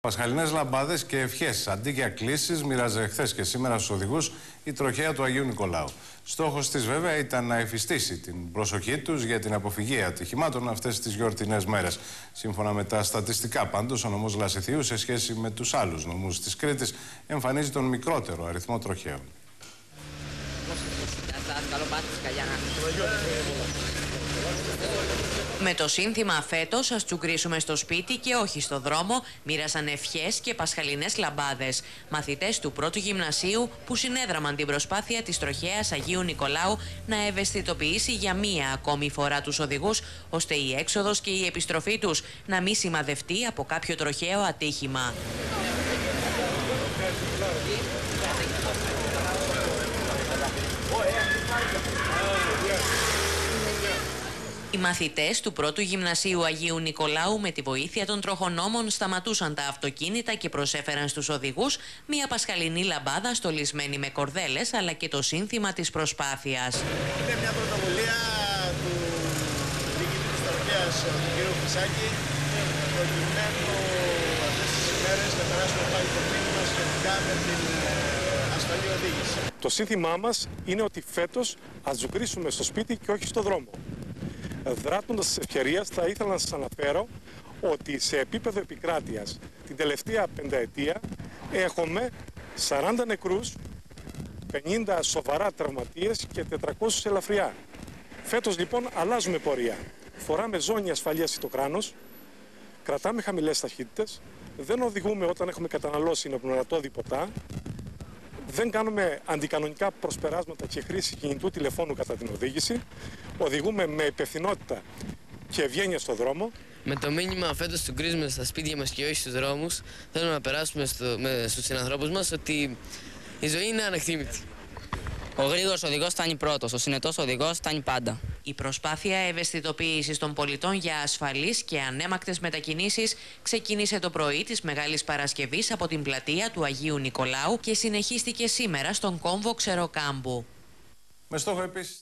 Πασχαλινές λαμπάδες και ευχές αντί για κλήσεις μοίραζε χθες και σήμερα στους οδηγούς η τροχέα του Αγίου Νικολάου. Στόχος της βέβαια ήταν να εφιστήσει την προσοχή τους για την αποφυγή ατυχημάτων αυτές τις γιορτινές μέρες. Σύμφωνα με τα στατιστικά πάντως, ο νομός Λασιθιού σε σχέση με τους άλλους νομούς της Κρήτης εμφανίζει τον μικρότερο αριθμό τροχαίων. Με το σύνθημα «Φέτος ας τσουγκρίσουμε στο σπίτι και όχι στο δρόμο» μοίρασαν ευχές και πασχαλινές λαμπάδες. Μαθητές του πρώτου γυμνασίου που συνέδραμαν την προσπάθεια της τροχέας Αγίου Νικολάου να ευαισθητοποιήσει για μία ακόμη φορά τους οδηγούς, ώστε η έξοδος και η επιστροφή τους να μην σημαδευτεί από κάποιο τροχαίο ατύχημα. Οι μαθητές του πρώτου γυμνασίου Αγίου Νικολάου με τη βοήθεια των τροχονόμων σταματούσαν τα αυτοκίνητα και προσέφεραν στους οδηγούς μια πασχαλινή λαμπάδα στολισμένη με κορδέλες, αλλά και το σύνθημα της προσπάθειας. Είναι μια πρωτοβουλία του διοικητή της τροχέας, του κ. Χρυσάκη, προκειμένου αυτές τις ημέρες να περάσουμε πάλι το μήνυμα σχετικά με την ασφαλή οδήγηση. Το σύνθημά μας είναι ότι φέτος ας τσουγκρίσουμε στο σπίτι και όχι στο δρόμο. Δράτοντας της ευκαιρίας, θα ήθελα να σας αναφέρω ότι σε επίπεδο επικράτειας την τελευταία πενταετία έχουμε 40 νεκρούς, 50 σοβαρά τραυματίες και 400 ελαφριά. Φέτος λοιπόν αλλάζουμε πορεία. Φοράμε ζώνη ασφαλείας στο κράνος, κρατάμε χαμηλές ταχύτητες, δεν οδηγούμε όταν έχουμε καταναλώσει νοπνευματώδη ποτά, δεν κάνουμε αντικανονικά προσπεράσματα και χρήση κινητού τηλεφώνου κατά την οδήγηση. Οδηγούμε με υπευθυνότητα και ευγένεια στο δρόμο. Με το μήνυμα φέτος τσουγκρίζουμε στα σπίτια μας και όχι στους δρόμους, θέλουμε να περάσουμε στους συνανθρώπους μας ότι η ζωή είναι ανεκτήμητη. Ο γρήγορος οδηγός φτάνει πρώτος, ο συνετός οδηγός φτάνει πάντα. Η προσπάθεια ευαισθητοποίησης των πολιτών για ασφαλείς και ανέμακτες μετακινήσεις ξεκίνησε το πρωί της Μεγάλης Παρασκευής από την πλατεία του Αγίου Νικολάου και συνεχίστηκε σήμερα στον κόμβο Ξεροκάμπου. Με στόχο επίσης